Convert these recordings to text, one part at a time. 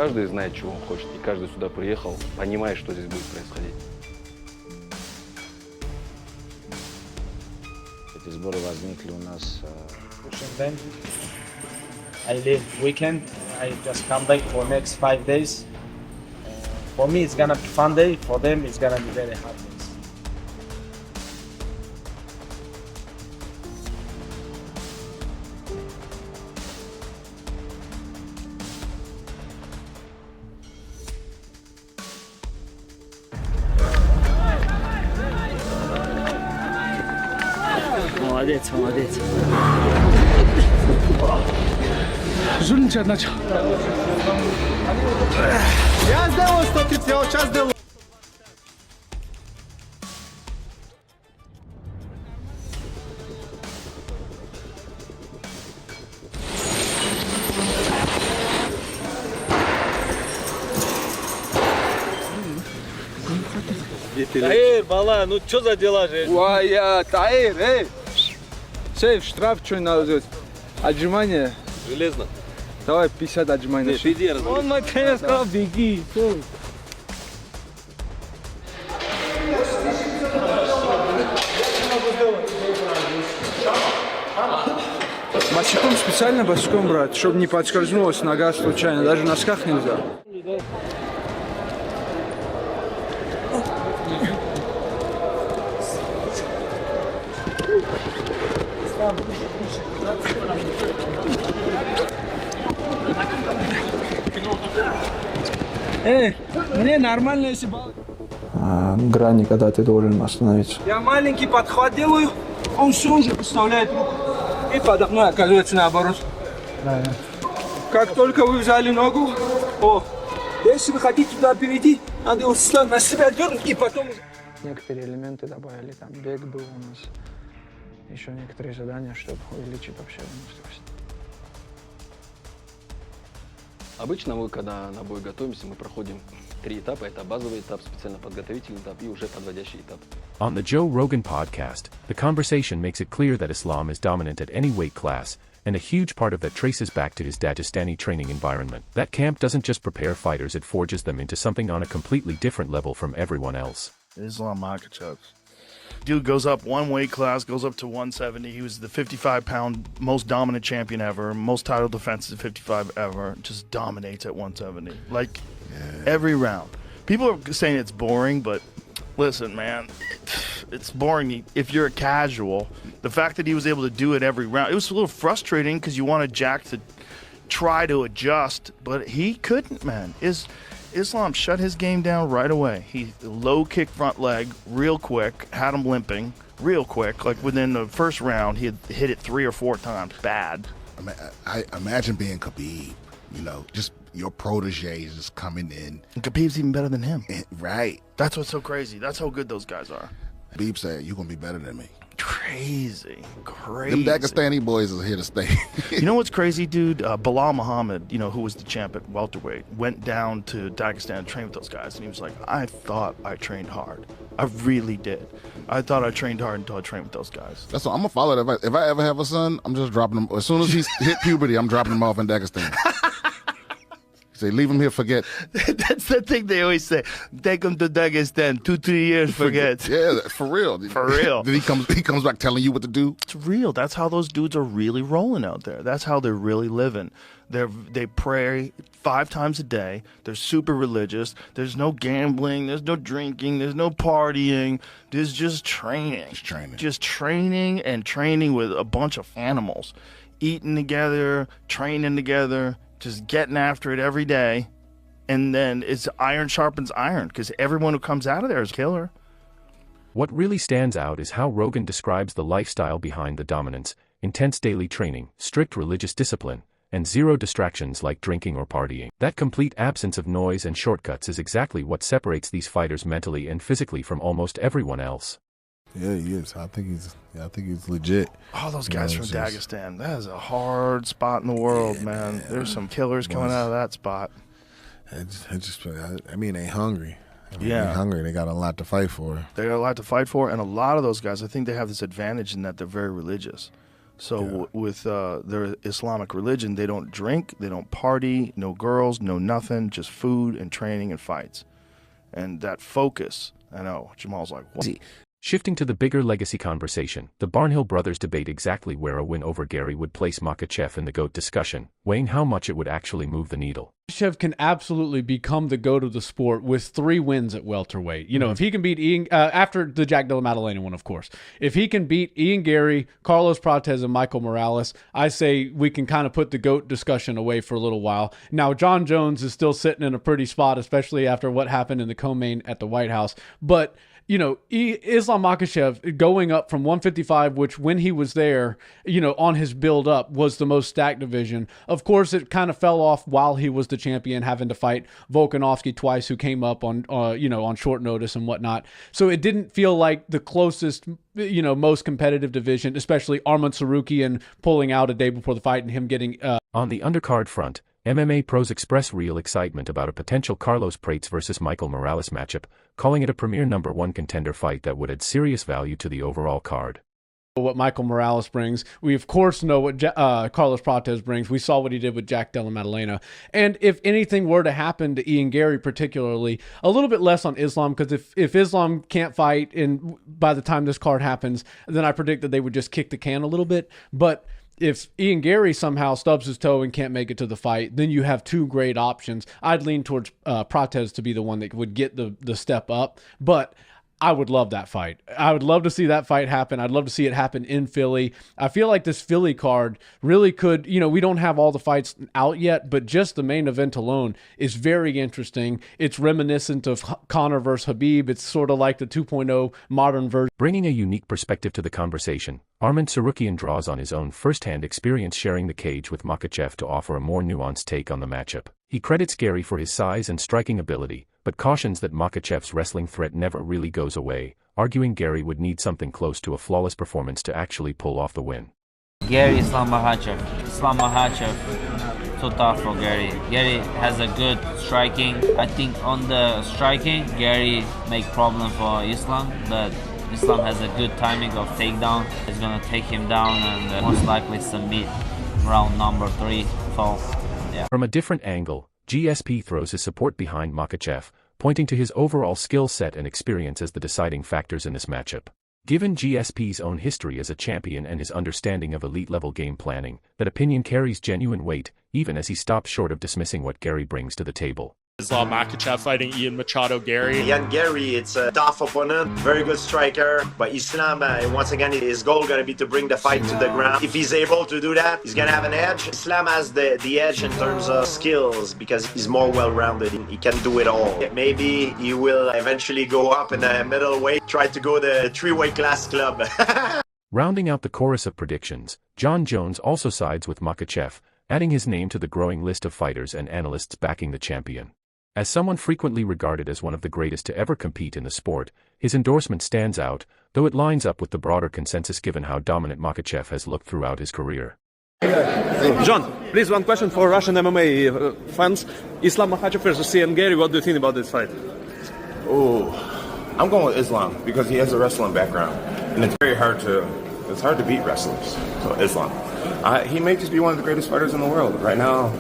каждый знает, чего он хочет, и каждый сюда приехал, понимая, что здесь будет происходить. Эти сборы возникли у нас. I leave weekend. I just come back for next 5 days. For me, it's gonna be fun day. For them, it's gonna be very hard days. Молодец, молодец. Жульничать начал. Я сделал, что ты сделал, сейчас сделаю. Таир, мала, ну что за дела же? Уая, Таир, эй! Шеф, штраф что надо сделать? Отжимание. Железно. Давай 50 отжиманий. Нет, иди, Он мой тренер сказал, беги. Босиком специально босиком брать, чтобы не подскользнулась нога случайно. Даже в носках нельзя. Мне нормально, если бы... Грани, когда ты должен остановиться. Я маленький подхват делаю, он все уже поставляет руку. И подо мной оказывается наоборот. Как только вы взяли ногу, если вы хотите туда перейти, надо его на себя дернуть и потом... Некоторые элементы добавили, там бег был у нас, еще некоторые задания, чтобы увеличить вообще выносливость. Обычно мы, когда на бой готовимся, мы проходим 3 этапа. Это базовый этап, специально подготовительный этап и уже подводящий этап. On the Joe Rogan podcast, the conversation makes it clear that Islam is dominant at any weight class, and a huge part of that traces back to his Dagestani training environment. That camp doesn't just prepare fighters, it forges them into something on a completely different level from everyone else. Islam Makhachev. Dude goes up one weight class, goes up to 170. He was the 55-pound most dominant champion ever, most title defenses at 55 ever. Just dominates at 170, like every round. People are saying it's boring, but listen, man, it's boring if you're a casual. The fact that he was able to do it every round, it was a little frustrating because you wanted Jack to try to adjust, but he couldn't, man. Islam shut his game down right away. He low kick front leg real quick, had him limping real quick. Like within the first round, he had hit it 3 or 4 times. Bad. I imagine being Khabib, you know, just your protege is just coming in. And Khabib's even better than him. Right. That's what's so crazy. That's how good those guys are. Khabib said, you're going to be better than me. Crazy. Them Dagestani boys is here to stay. You know what's crazy, dude? Bilal Muhammad, you know, who was the champ at welterweight, went down to Dagestan to train with those guys, and he was like, I thought I trained hard. I really did. I thought I trained hard until I trained with those guys. That's what I'm going to follow that advice. If I ever have a son, I'm just dropping him. As soon as he's hit puberty, I'm dropping him off in Dagestan. Say, leave him here, forget. That's the thing they always say. Take him to Dagestan, 2-3 years, forget. Yeah, for real. For real. Then he comes back telling you what to do. It's real. That's how those dudes are really rolling out there. That's how they're really living. They pray 5 times a day. They're super religious. There's no gambling. There's no drinking. There's no partying. There's just training. Just training and training with a bunch of animals. Eating together, training together. Just getting after it every day, and then it's iron sharpens iron because everyone who comes out of there is a killer. What really stands out is how Rogan describes the lifestyle behind the dominance: intense daily training, strict religious discipline, and 0 distractions like drinking or partying. That complete absence of noise and shortcuts is exactly what separates these fighters mentally and physically from almost everyone else. Yeah, he is. I think he's legit. All those guys from Dagestan. That is a hard spot in the world, man. There's some killers coming out of that spot. I mean, they hungry. Yeah. They're hungry. They got a lot to fight for. They got a lot to fight for, and a lot of those guys, I think they have this advantage in that they're very religious. So with their Islamic religion, they don't drink, they don't party, no girls, no nothing, just food and training and fights. And that focus, I know, Jamal's like, what? Shifting to the bigger legacy conversation, the Barnhill brothers debate exactly where a win over Garry would place Makhachev in the GOAT discussion, weighing how much it would actually move the needle. Makhachev can absolutely become the GOAT of the sport with 3 wins at welterweight. You know, if he can beat Ian, after the Jack Della Maddalena one, of course. If he can beat Ian Garry, Carlos Prates, and Michael Morales, I say we can kind of put the GOAT discussion away for a little while. Now, John Jones is still sitting in a pretty spot, especially after what happened in the co-main at the White House. But you know, Islam Makhachev going up from 155, which when he was there, you know, on his build up was the most stacked division. Of course, it kind of fell off while he was the champion, having to fight Volkanovski twice, who came up on, you know, on short notice and whatnot. So it didn't feel like the closest, you know, most competitive division, especially Arman Sarukian pulling out a day before the fight and him getting. On the undercard front, MMA pros express real excitement about a potential Carlos Prates versus Michael Morales matchup, calling it a premier #1 contender fight that would add serious value to the overall card. What Michael Morales brings. We, of course, know what Carlos Prates brings. We saw what he did with Jack Della Maddalena. And if anything were to happen to Ian Garry particularly, a little bit less on Islam, because if Islam can't fight and by the time this card happens, then I predict that they would just kick the can a little bit. But if Ian Garry somehow stubs his toe and can't make it to the fight, then you have 2 great options. I'd lean towards Prates to be the one that would get the step up, but I would love that fight. I would love to see that fight happen. I'd love to see it happen in Philly. I feel like this Philly card really could, you know, we don't have all the fights out yet, but just the main event alone is very interesting. It's reminiscent of Conor versus Khabib. It's sort of like the 2.0 modern version. Bringing a unique perspective to the conversation, Arman Sarukian draws on his own first-hand experience sharing the cage with Makhachev to offer a more nuanced take on the matchup. He credits Garry for his size and striking ability, but cautions that Makhachev's wrestling threat never really goes away, arguing Garry would need something close to a flawless performance to actually pull off the win. Garry, Islam Makhachev. Islam Makhachev, too tough for Garry. Garry has a good striking. I think on the striking, Garry make problem for Islam, but Islam has a good timing of takedown. He's gonna take him down and most likely submit round number 3. So, yeah. From a different angle, GSP throws his support behind Makhachev, pointing to his overall skill set and experience as the deciding factors in this matchup. Given GSP's own history as a champion and his understanding of elite-level game planning, that opinion carries genuine weight, even as he stops short of dismissing what Garry brings to the table. Islam Makhachev fighting Ian Machado Garry. Ian Garry, it's a tough opponent, very good striker, but Islam, once again, his goal going to be to bring the fight to the ground. If he's able to do that, he's going to have an edge. Islam has the edge in terms of skills because he's more well-rounded. He can do it all. Maybe he will eventually go up in the middleweight, try to go the 3-weight class club. Rounding out the chorus of predictions, John Jones also sides with Makhachev, adding his name to the growing list of fighters and analysts backing the champion. As someone frequently regarded as one of the greatest to ever compete in the sport, his endorsement stands out, though it lines up with the broader consensus given how dominant Makhachev has looked throughout his career. John, please, one question for Russian MMA fans. Islam Makhachev versus Ian Garry, what do you think about this fight? Oh, I'm going with Islam because he has a wrestling background, and it's hard to beat wrestlers. So Islam, he may just be one of the greatest fighters in the world right now.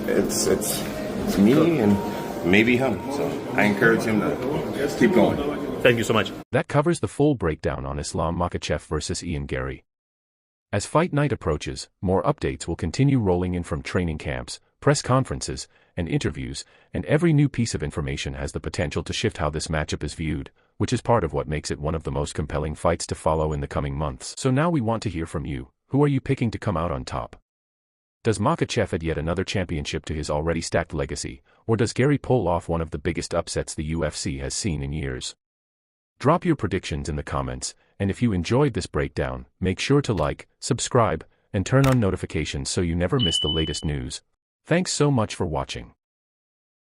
It's me and maybe him. So I encourage him to keep going. Thank you so much. That covers the full breakdown on Islam Makhachev versus Ian Garry. As fight night approaches, more updates will continue rolling in from training camps, press conferences, and interviews, and every new piece of information has the potential to shift how this matchup is viewed, which is part of what makes it one of the most compelling fights to follow in the coming months. So now we want to hear from you. Who are you picking to come out on top? Does Makhachev add yet another championship to his already stacked legacy, or does Garry pull off one of the biggest upsets the UFC has seen in years? Drop your predictions in the comments, and if you enjoyed this breakdown, make sure to like, subscribe, and turn on notifications so you never miss the latest news. Thanks so much for watching.